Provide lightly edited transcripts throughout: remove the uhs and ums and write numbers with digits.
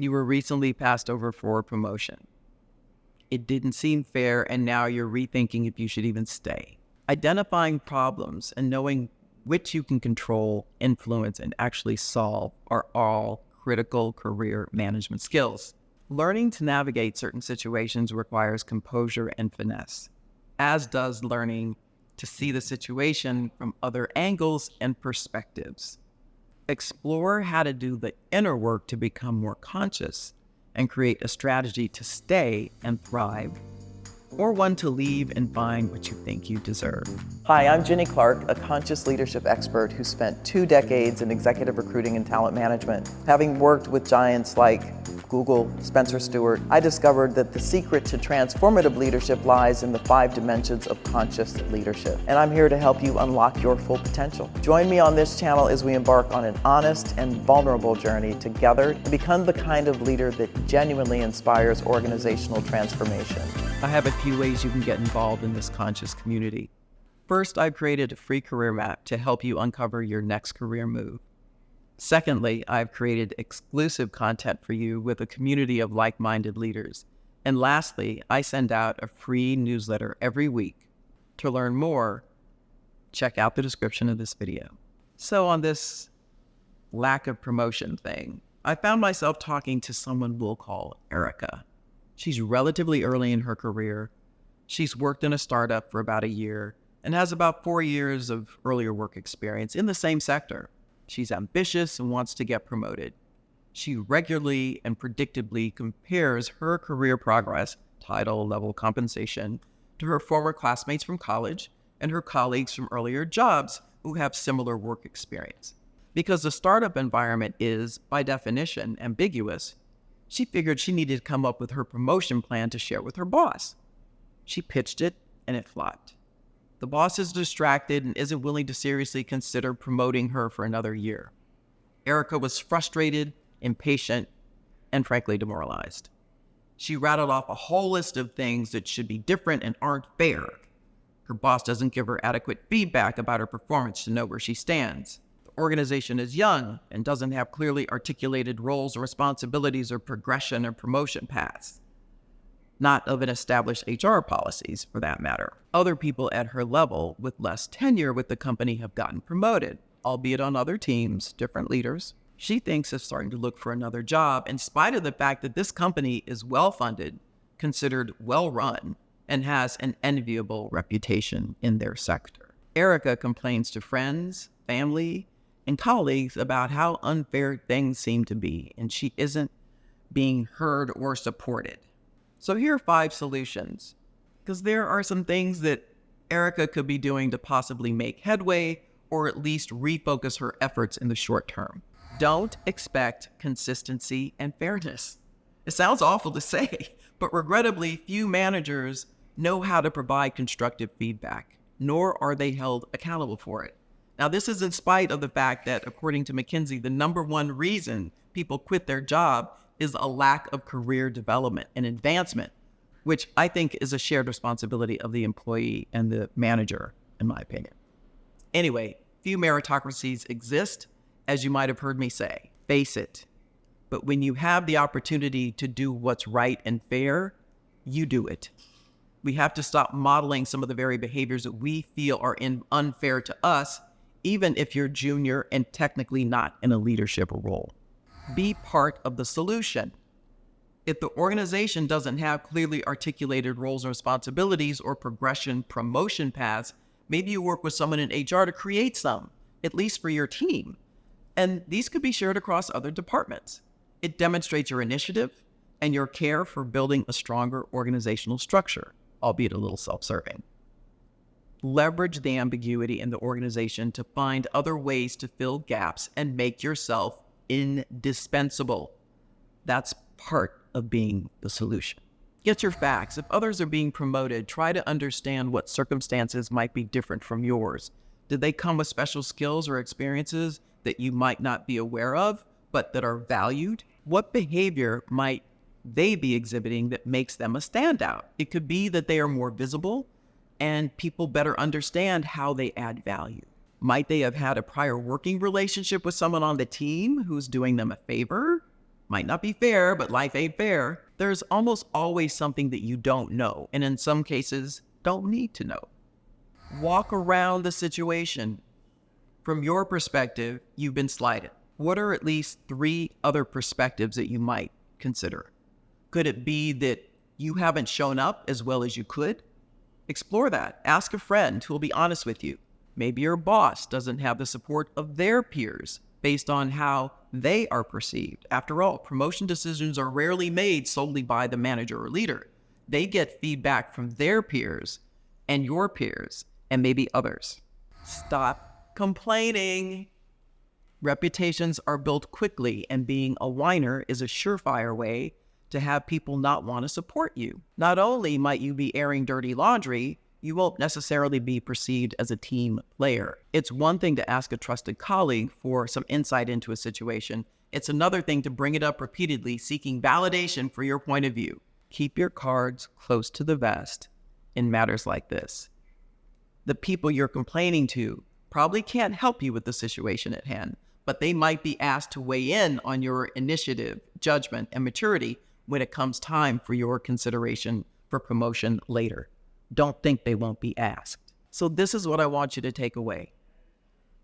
You were recently passed over for a promotion. It didn't seem fair, and now you're rethinking if you should even stay. Identifying problems and knowing which you can control, influence, and actually solve are all critical career management skills. Learning to navigate certain situations requires composure and finesse, as does learning to see the situation from other angles and perspectives. Explore how to do the inner work to become more conscious and create a strategy to stay and thrive, or one to leave and find what you think you deserve. Hi, I'm Jenny Clark, a conscious leadership expert who spent 2 decades in executive recruiting and talent management. Having worked with giants like Google, Spencer Stuart, I discovered that the secret to transformative leadership lies in the 5 dimensions of conscious leadership. And I'm here to help you unlock your full potential. Join me on this channel as we embark on an honest and vulnerable journey together to become the kind of leader that genuinely inspires organizational transformation. I have a few ways you can get involved in this conscious community. First, I've created a free career map to help you uncover your next career move. Secondly, I've created exclusive content for you with a community of like-minded leaders. And lastly, I send out a free newsletter every week. To learn more, check out the description of this video. So on this lack of promotion thing, I found myself talking to someone we'll call Erica. She's relatively early in her career. She's worked in a startup for about a year and has about 4 years of earlier work experience in the same sector. She's ambitious and wants to get promoted. She regularly and predictably compares her career progress, title, level, compensation, to her former classmates from college and her colleagues from earlier jobs who have similar work experience. Because the startup environment is, by definition, ambiguous, she figured she needed to come up with her promotion plan to share with her boss. She pitched it, and it flopped. The boss is distracted and isn't willing to seriously consider promoting her for another year. Erica was frustrated, impatient, and frankly demoralized. She rattled off a whole list of things that should be different and aren't fair. Her boss doesn't give her adequate feedback about her performance to know where she stands. The organization is young and doesn't have clearly articulated roles or responsibilities or progression or promotion paths. Not of an established HR policies, for that matter. Other people at her level with less tenure with the company have gotten promoted, albeit on other teams, different leaders. She thinks of starting to look for another job in spite of the fact that this company is well-funded, considered well-run, and has an enviable reputation in their sector. Erica complains to friends, family, and colleagues about how unfair things seem to be, and she isn't being heard or supported. So here are 5 solutions, because there are some things that Erica could be doing to possibly make headway or at least refocus her efforts in the short term. Don't expect consistency and fairness. It sounds awful to say, but regrettably, few managers know how to provide constructive feedback, nor are they held accountable for it. Now, this is in spite of the fact that, according to McKinsey, the #1 reason people quit their job is a lack of career development and advancement, which I think is a shared responsibility of the employee and the manager, in my opinion. Anyway, few meritocracies exist, as you might have heard me say. Face it. But when you have the opportunity to do what's right and fair, you do it. We have to stop modeling some of the very behaviors that we feel are unfair to us, even if you're junior and technically not in a leadership role. Be part of the solution. If the organization doesn't have clearly articulated roles and responsibilities or progression promotion paths, maybe you work with someone in HR to create some, at least for your team. And these could be shared across other departments. It demonstrates your initiative and your care for building a stronger organizational structure, albeit a little self-serving. Leverage the ambiguity in the organization to find other ways to fill gaps and make yourself indispensable. That's part of being the solution. Get your facts. If others are being promoted, try to understand what circumstances might be different from yours. Did they come with special skills or experiences that you might not be aware of, but that are valued? What behavior might they be exhibiting that makes them a standout? It could be that they are more visible and people better understand how they add value. Might they have had a prior working relationship with someone on the team who's doing them a favor? Might not be fair, but life ain't fair. There's almost always something that you don't know, and in some cases, don't need to know. Walk around the situation. From your perspective, you've been slighted. What are at least 3 other perspectives that you might consider? Could it be that you haven't shown up as well as you could? Explore that. Ask a friend who will be honest with you. Maybe your boss doesn't have the support of their peers based on how they are perceived. After all, promotion decisions are rarely made solely by the manager or leader. They get feedback from their peers and your peers and maybe others. Stop complaining. Reputations are built quickly, and being a whiner is a surefire way to have people not want to support you. Not only might you be airing dirty laundry, you won't necessarily be perceived as a team player. It's one thing to ask a trusted colleague for some insight into a situation. It's another thing to bring it up repeatedly, seeking validation for your point of view. Keep your cards close to the vest in matters like this. The people you're complaining to probably can't help you with the situation at hand, but they might be asked to weigh in on your initiative, judgment, and maturity when it comes time for your consideration for promotion later. Don't think they won't be asked. So this is what I want you to take away.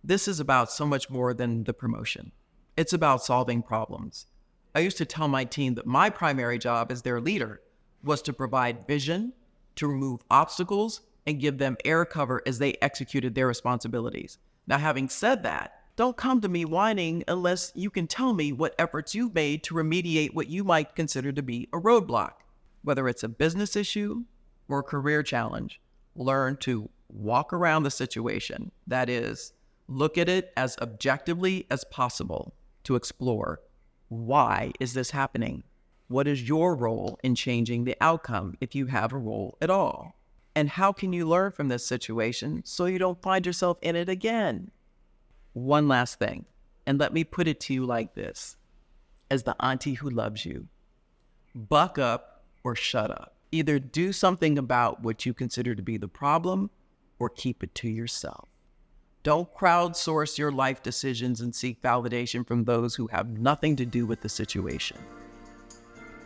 This is about so much more than the promotion. It's about solving problems. I used to tell my team that my primary job as their leader was to provide vision, to remove obstacles, and give them air cover as they executed their responsibilities. Now, having said that, don't come to me whining unless you can tell me what efforts you've made to remediate what you might consider to be a roadblock. Whether it's a business issue or a career challenge, learn to walk around the situation. That is, look at it as objectively as possible to explore, why is this happening? What is your role in changing the outcome if you have a role at all? And how can you learn from this situation so you don't find yourself in it again? One last thing, and let me put it to you like this. As the auntie who loves you, buck up or shut up. Either do something about what you consider to be the problem or keep it to yourself. Don't crowdsource your life decisions and seek validation from those who have nothing to do with the situation.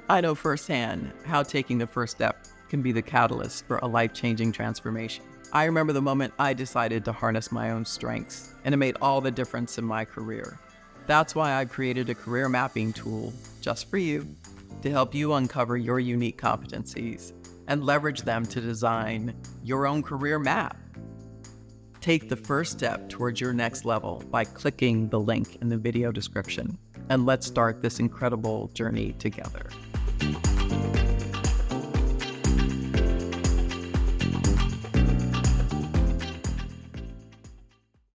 I know firsthand how taking the first step can be the catalyst for a life-changing transformation. I remember the moment I decided to harness my own strengths, and it made all the difference in my career. That's why I created a career mapping tool just for you to help you uncover your unique competencies and leverage them to design your own career map. Take the first step towards your next level by clicking the link in the video description, and let's start this incredible journey together.